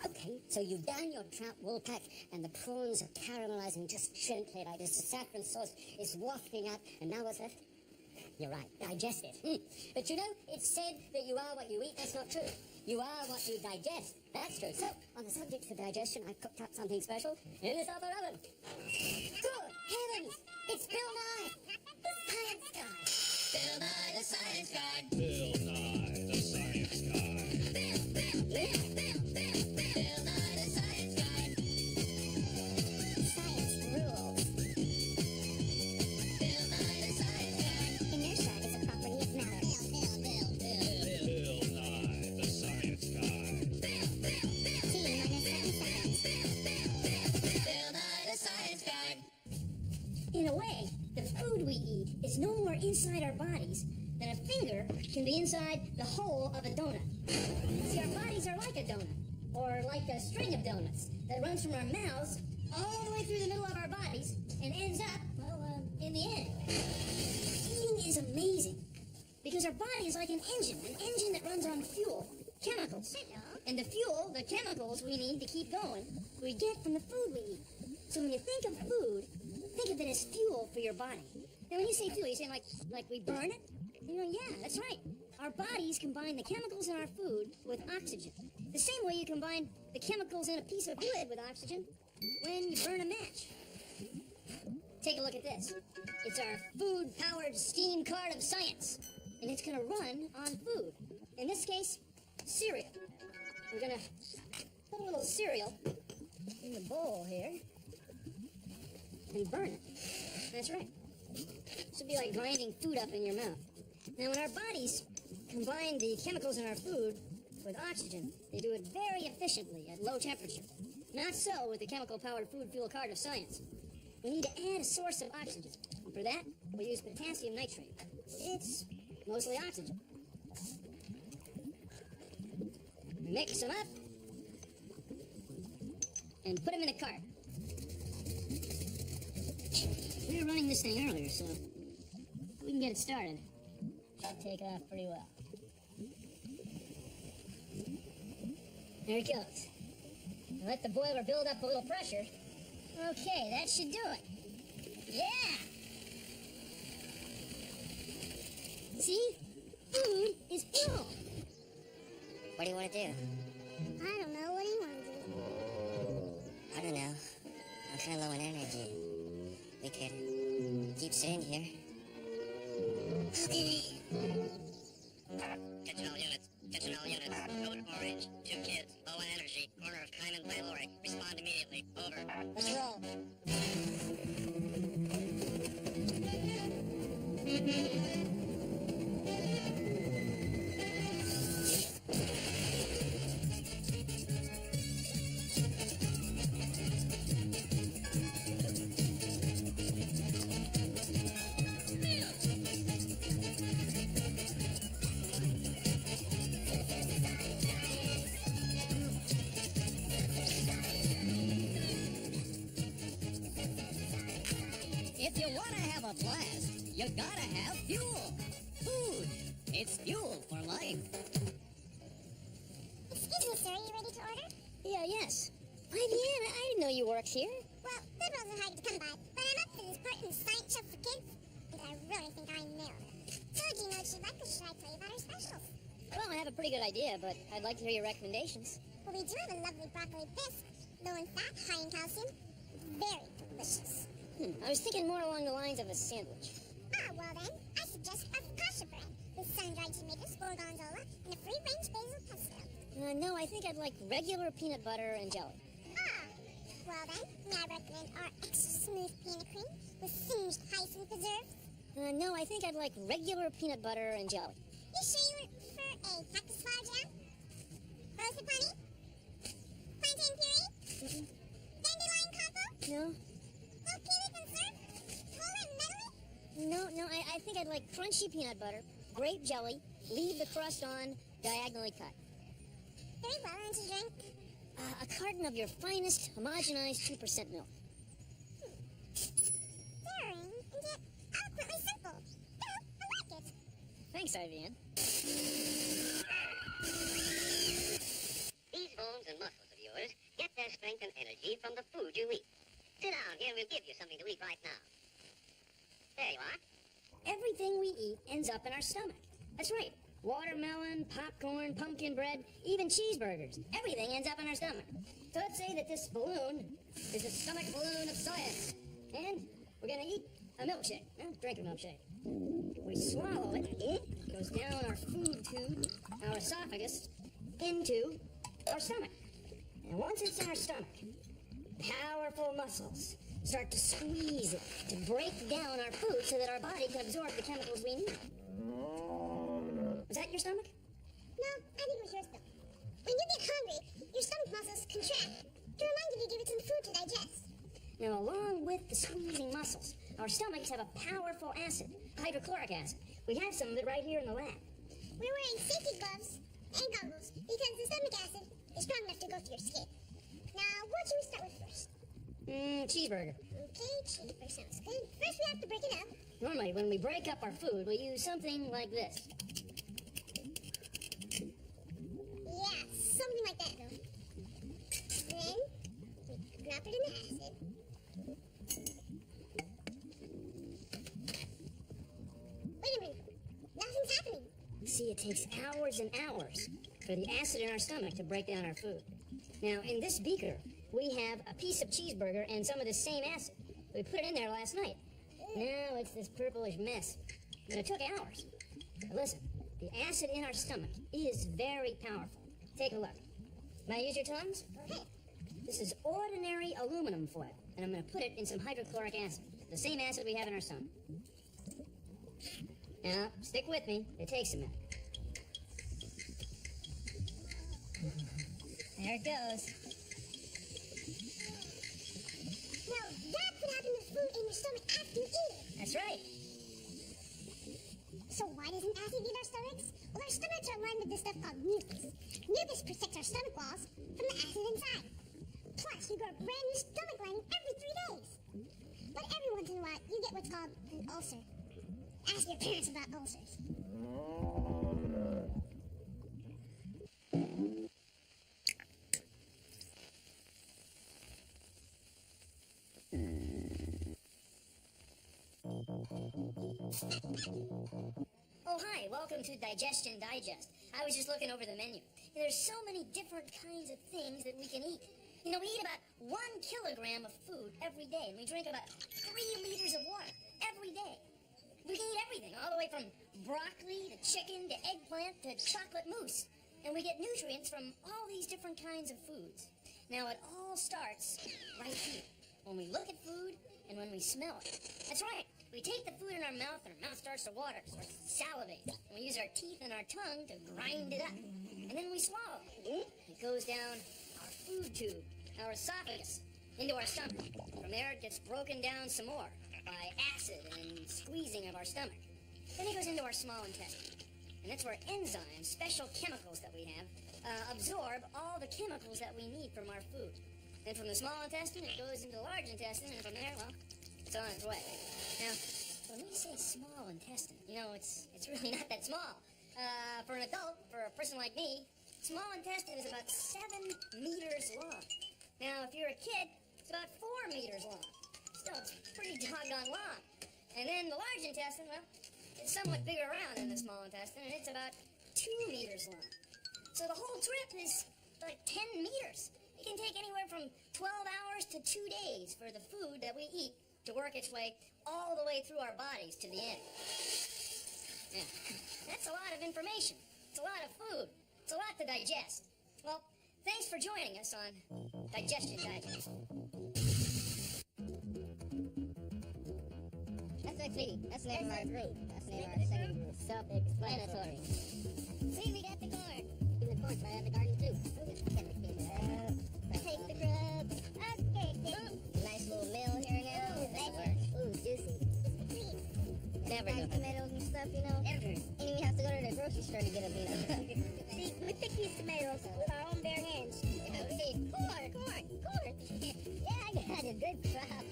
Okay, so you down your trout wool pack, and the prawns are caramelizing just gently like this. The saffron sauce is wafting out, and now what's left? You're right, digest it. But you know, it's said that you are what you eat. That's not true. You are what you digest. That's true. So, on the subject of digestion, I've cooked up something special in this upper oven. Good heavens! It's Bill Nye, the Science Guy. Bill Nye, the Science Guy. Bill Nye, the Science Guy. Bill Nye, the Science Guy. Science rules. Bill Nye, the Science Guy. Inertia is a property of matter. Bill Nye, the Science Guy. T minus 7 seconds. Bill Nye, the Science Guy. In a way, the food we eat is no more inside our bodies than a finger can be inside the hole of a donut. See, our bodies are like a donut, or like a string of donuts that runs from our mouths all the way through the middle of our bodies and ends up, well, in the end. Eating is amazing because our body is like an engine that runs on fuel, chemicals. And the fuel, the chemicals we need to keep going, we get from the food we eat. So when you think of food, think of it as fuel for your body. Now, when you say fuel, you're saying like we burn it? You know, yeah, that's right. Our bodies combine the chemicals in our food with oxygen. The same way you combine the chemicals in a piece of wood with oxygen when you burn a match. Take a look at this. It's our food-powered steam cart of science. And it's going to run on food. In this case, cereal. We're going to put a little cereal in the bowl here and burn it. That's right. Should be like grinding food up in your mouth. Now, when our bodies combine the chemicals in our food with oxygen, they do it very efficiently at low temperature. Not so with the chemical-powered food fuel cart of science. We need to add a source of oxygen. And for that, we use potassium nitrate. It's mostly oxygen. Mix them up and put them in a cart. We were running this thing earlier, so we can get it started. Should take off pretty well. There it goes. Now let the boiler build up a little pressure. Okay, that should do it. Yeah! See? Food is fuel. What do you want to do? I don't know. What do you want to do? I don't know. I'm kind of low on energy. We could keep sitting here. Okay. Attention all units. Attention all units. Code orange. 2 kids. Low on energy. Corner of Kyman by Lori. Respond immediately. Over. Let's roll. If you want to have a blast, you gotta have fuel. Food. It's fuel for life. Excuse me, sir. Are you ready to order? Yes. Why, Deanna, I didn't know you worked here. Well, food wasn't hard to come by, but I'm up for this important science show for kids, and I really think I nailed it. So, do you know what you'd like, or should I tell you about our specials? Well, I have a pretty good idea, but I'd like to hear your recommendations. Well, we do have a lovely broccoli bisque, low in fat, high in calcium. Very delicious. I was thinking more along the lines of a sandwich. Ah, well then, I suggest a focaccia bread with sun-dried tomatoes, gorgonzola, and a free-range basil pesto. No, I think I'd like regular peanut butter and jelly. Ah, well then, may I recommend our extra smooth peanut cream with singed hyacinth preserves? No, I think I'd like regular peanut butter and jelly. You sure you would prefer a cactus flower jam? Roasted honey? Plantain puree? Dandelion compote? No? Little kiwi conserve? Polar medley? No, I think I'd like crunchy peanut butter, grape jelly, leave the crust on, diagonally cut. Very well, and to drink? A carton of your finest homogenized 2% milk. Daring, and yet eloquently simple. No, I like it. Thanks, Ivan. These bones and muscles of yours energy from the food you eat. Sit down here and we'll give you something to eat right now. There you are. Everything we eat ends up in our stomach. That's right. Watermelon, popcorn, pumpkin bread, even cheeseburgers. Everything ends up in our stomach. So let's say that this balloon is a stomach balloon of science. And we're going to eat a milkshake. Well, drink a milkshake. We swallow it. It goes down our food tube, our esophagus, into our stomach. And once it's in our stomach, powerful muscles start to squeeze it to break down our food so that our body can absorb the chemicals we need. Was that your stomach? No, I think it was yours, Bill. When you get hungry, your stomach muscles contract to remind you to give it some food to digest. Now, along with the squeezing muscles, our stomachs have a powerful acid, hydrochloric acid. We have some of it right here in the lab. We're wearing safety gloves and goggles because the stomach acid is strong enough to go through your skin. Now, what should we start with first? Cheeseburger. Okay, cheeseburger sounds good. First, we have to break it up. Normally, when we break up our food, we use something like this. Yeah, something like that, Bill. Then, we drop it in the acid. Wait a minute. Nothing's happening. See, it takes hours and hours for the acid in our stomach to break down our food. Now, in this beaker, we have a piece of cheeseburger and some of the same acid. We put it in there last night. Now it's this purplish mess. And it took hours. But listen, the acid in our stomach is very powerful. Take a look. May I use your tongues? Okay. This is ordinary aluminum foil, and I'm going to put it in some hydrochloric acid, the same acid we have in our stomach. Now, stick with me. It takes a minute. There it goes. Now, that's what happens to food in your stomach after you eat it. That's right. So why doesn't acid eat our stomachs? Well, our stomachs are lined with this stuff called mucus. Mucus protects our stomach walls from the acid inside. Plus, you grow a brand new stomach lining every 3 days. But every once in a while, you get what's called an ulcer. Ask your parents about ulcers. Oh, hi. Welcome to Digestion Digest. I was just looking over the menu. There's so many different kinds of things that we can eat. You know, we eat about 1 kilogram of food every day, and we drink about 3 liters of water every day. We can eat everything, all the way from broccoli to chicken to eggplant to chocolate mousse. And we get nutrients from all these different kinds of foods. Now, it all starts right here, when we look at food and when we smell it. That's right. We take the food in our mouth, and our mouth starts to water, starts to salivate. And we use our teeth and our tongue to grind it up. And then we swallow. It goes down our food tube, our esophagus, into our stomach. From there, it gets broken down some more by acid and squeezing of our stomach. Then it goes into our small intestine. And that's where enzymes, special chemicals that we have, absorb all the chemicals that we need from our food. Then from the small intestine, it goes into the large intestine, and from there, well, it's on its way. Now, when we say small intestine, you know, it's really not that small. For an adult, for a person like me, small intestine is about 7 meters long. Now, if you're a kid, it's about 4 meters long. Still, it's pretty doggone long. And then the large intestine, well, it's somewhat bigger around than the small intestine, and it's about 2 meters long. So the whole trip is like 10 meters. It can take anywhere from 12 hours to 2 days for the food that we eat to work its way all the way through our bodies to the end. Yeah, that's a lot of information. It's a lot of food. It's a lot to digest. Well, thanks for joining us on Digestion Digest. That's the name of our group. That's the name of our second group. Self-explanatory. See, we got the corn. Even the corn's right out of the garden, too. Take the grubs. Okay, Nice little meal here now. Ooh, juicy. Never Nice go. tomatoes and stuff, you know. Never. And we have to go to the grocery store to get them, you know. See, we pick these tomatoes with our own bare hands. Corn. Yeah, I got a good crop.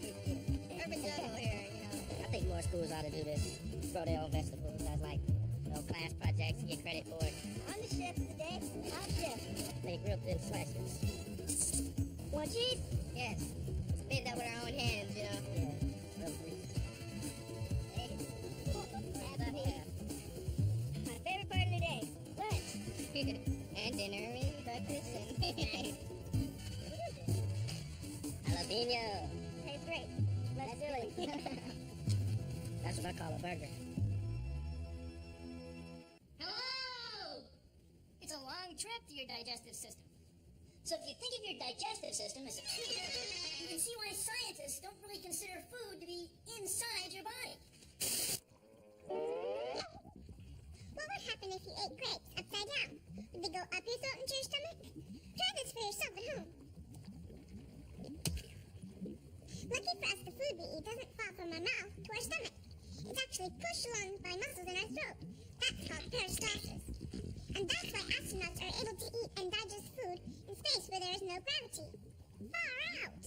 Urban jungle here, you know. I think more schools ought to do this. Grow their own vegetables as like, you know, class projects, get credit for it. I'm the chef today. I'm chef. They grew up in slashes. Want cheese? Yeah. Jalapeno. Tastes great. Let's do it. That's what I call a burger. Hello! It's a long trip to your digestive system. So if you think of your digestive system as a tube, you can see why scientists don't really consider food to be inside your body. What would happen if you ate grapes upside down? Would they go up your throat into your stomach? Try this for yourself at home. Lucky for us, the food we eat doesn't fall from our mouth to our stomach. It's actually pushed along by muscles in our throat. That's called peristalsis. And that's why astronauts are able to eat and digest food in space where there is no gravity. Far out!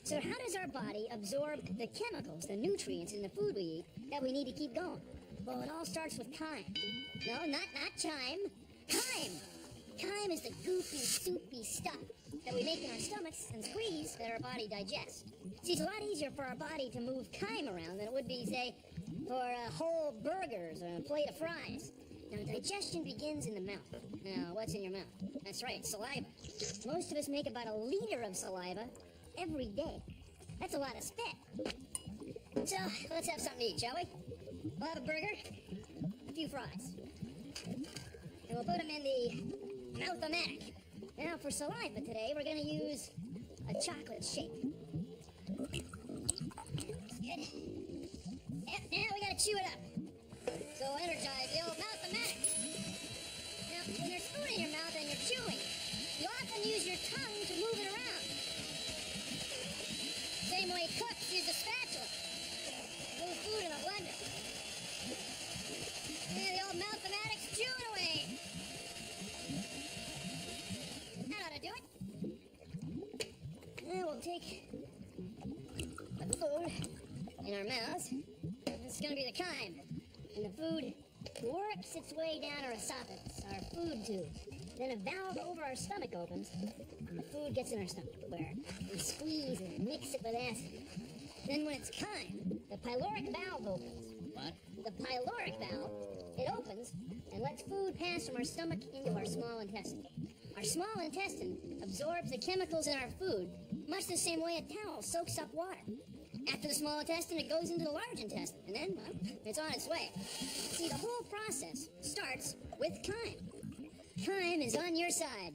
So how does our body absorb the chemicals, the nutrients in the food we eat that we need to keep going? Well, it all starts with chyme. No, not chyme. Chyme! Chyme is the goopy, soupy stuff that we make in our stomachs and squeeze that our body digests. See, it's a lot easier for our body to move chyme around than it would be, say, for whole burgers or a plate of fries. Now, digestion begins in the mouth. Now, what's in your mouth? That's right, saliva. Most of us make about 1 liter of saliva every day. That's a lot of spit. So, let's have something to eat, shall we? We'll have a burger, a few fries. And we'll put them in the mouth-o-matic. Now, for saliva today, we're going to use a chocolate shake. That's good. Yep, now we got to chew it up. So energize the old mouth-o-matic. Now, when there's food in your mouth and you're chewing, you often use your tongue to move it around. Same way cooks use a spatula. Move food in a blender. Yeah, the old mouth-o-matic's chewing away. That ought to do it. Now we'll take the food in our mouths. This is going to be the chyme. And the food works its way down our esophagus, our food tubes. Then a valve over our stomach opens, and the food gets in our stomach, where we squeeze and mix it with acid. Then when it's chyme, the pyloric valve opens. What? The pyloric valve, it opens and lets food pass from our stomach into our small intestine. Our small intestine absorbs the chemicals in our food much the same way a towel soaks up water. After the small intestine, it goes into the large intestine, and then, well, it's on its way. See, the whole process starts with chyme. Chyme is on your side.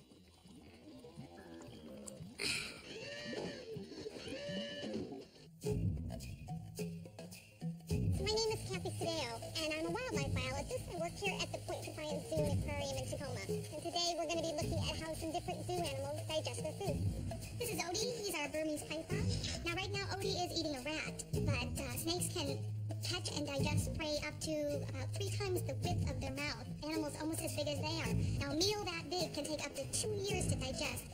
My name is Kathy Fideo, and I'm a wildlife biologist. I work here at the Point Defiance Zoo and Aquarium in Tacoma. And today we're going to be looking at how some different zoo animals digest their food. This is Odie. He's our Burmese python. Now, right now, Odie is eating a rat, but snakes can catch and digest prey up to about 3 times the width of their mouth. Animals almost as big as they are. Now, a meal that big can take up to 2 years to digest.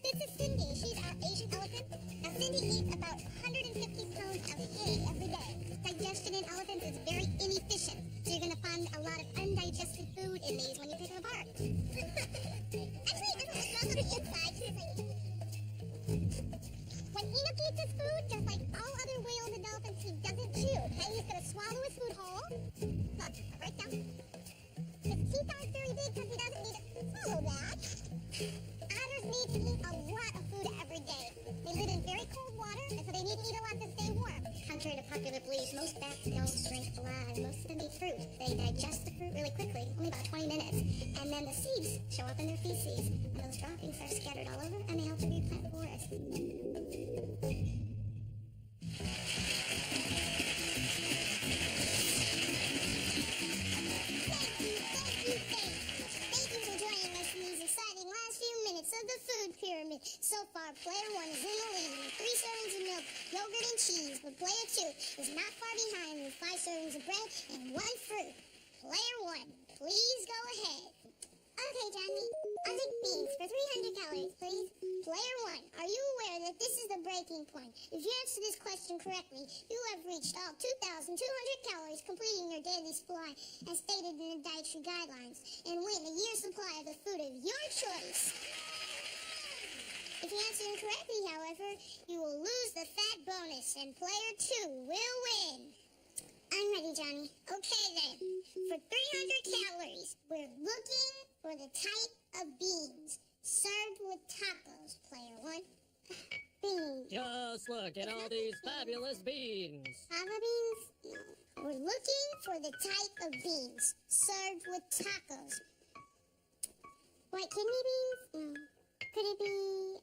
This is Cindy. She's our Asian elephant. Now, Cindy eats about 150 pounds of hay every day. Digestion in elephants is very inefficient, so you're going to find a lot of undigested food in these when you pick them apart. Actually, it doesn't struggle the inside. When Enoch eats his food, just like all other whales and dolphins, he doesn't chew, okay? He's going to swallow his food whole. Look, right down. His teeth aren't very big because he doesn't need to swallow that. Otters need to eat a lot of food every day. They live in very cold water, and so they need to eat a lot to stay warm. Contrary to popular belief, most bats don't drink blood. Most of them eat fruit. They digest the fruit really quickly, only about 20 minutes. And then the seeds show up in their feces. And those droppings are scattered all over, and they help to replant forests. Of the food pyramid. So far, player 1 is in the lead with 3 servings of milk, yogurt, and cheese, but player 2 is not far behind with 5 servings of bread and 1 fruit. Player 1, please go ahead. Okay, Johnny. I'll take beans for 300 calories, please. Player 1, are you aware that this is the bread breaking point. If you answer this question correctly, you have reached all 2,200 calories, completing your daily supply as stated in the dietary guidelines, and win a year's supply of the food of your choice. If you answer incorrectly, however, you will lose the fat bonus, and player 2 will win. I'm ready, Johnny. Okay, then. For 300 calories, we're looking for the type of beans served with tacos, player 1. Beans. Just look at all these fabulous beans. Fava beans? No. We're looking for the type of beans served with tacos. White kidney beans? No. Could it be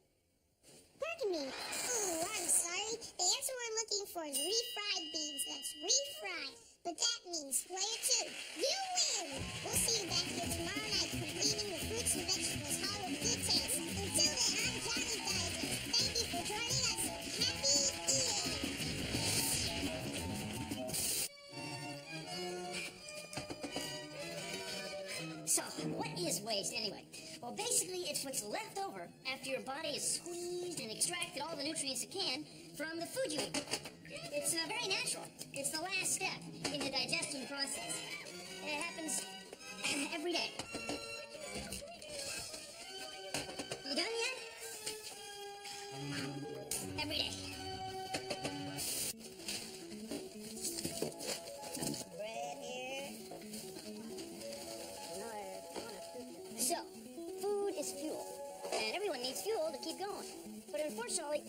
American beans? Oh, I'm sorry. The answer we're looking for is refried beans. That's refried. But that means player 2, you win! We'll see you back here tomorrow night, completing the fruits and vegetables hall with good taste. Until then, I'm Johnny Digestion. Thank you for joining us. Happy eating! So, what is waste anyway? Well, basically, it's what's left over after your body has squeezed and extracted all the nutrients it can from the food you eat. It's very natural. It's the last step in the digestion process. It happens every day. You done yet? Every day. Bread here. So, food is fuel. And everyone needs fuel to keep going. But unfortunately,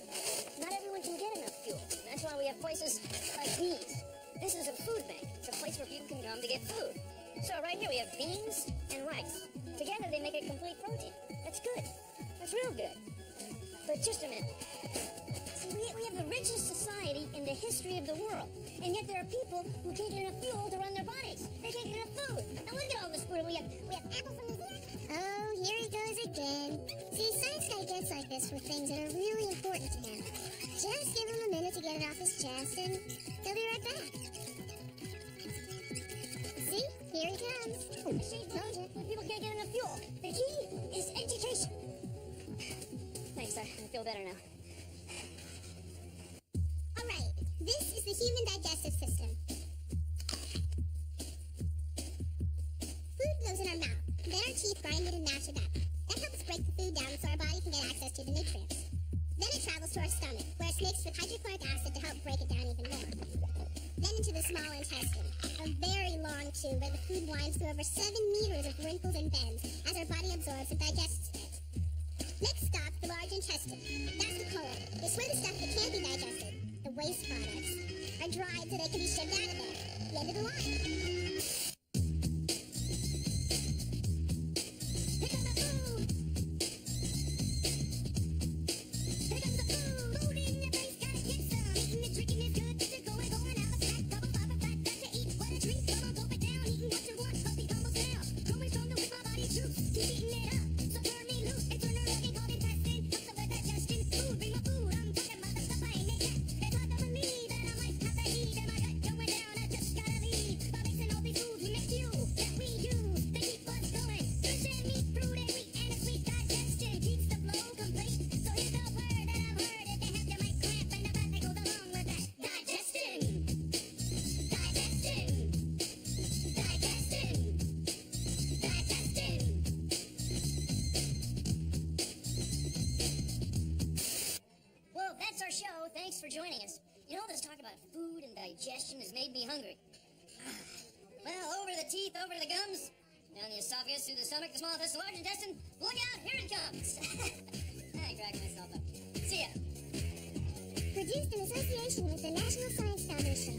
not everyone can get enough fuel. That's why we have places like these. This is a food bank. It's a place where people can come to get food. So right here we have beans and rice. Together they make a complete protein. That's good. That's real good. But just a minute. See, we have the richest society in the history of the world. And yet there are people who can't get enough fuel to run their bodies. They can't get enough food. Now look at all this food. We have apples from New Zealand. Oh, here he goes again. See, Science Guy gets like this for things that are really important to him. Just give him a minute to get it off his chest, and he'll be right back. See? Here he comes. See, told you, people can't get enough fuel. The key is education. Thanks, I feel better now. All right, this is the human digestive system. Food goes in our mouth. Then our teeth grind it and mash it up. That helps break the food down so our body can get access to the nutrients. Then it travels to our stomach, where it's mixed with hydrochloric acid to help break it down even more. Then into the small intestine, a very long tube where the food winds through over 7 meters of wrinkles and bends as our body absorbs and digests it. Next stop, the large intestine. That's the colon. It's where the stuff that can't be digested, the waste products, are dried so they can be shipped out of there. The end of the line. Thanks for joining us. You know, this talk about food and digestion has made me hungry. Well, over the teeth, over the gums, down the esophagus, through the stomach, the small intestine, large intestine. Look out, here it comes. I cracked myself up. See ya. Produced in association with the National Science Foundation.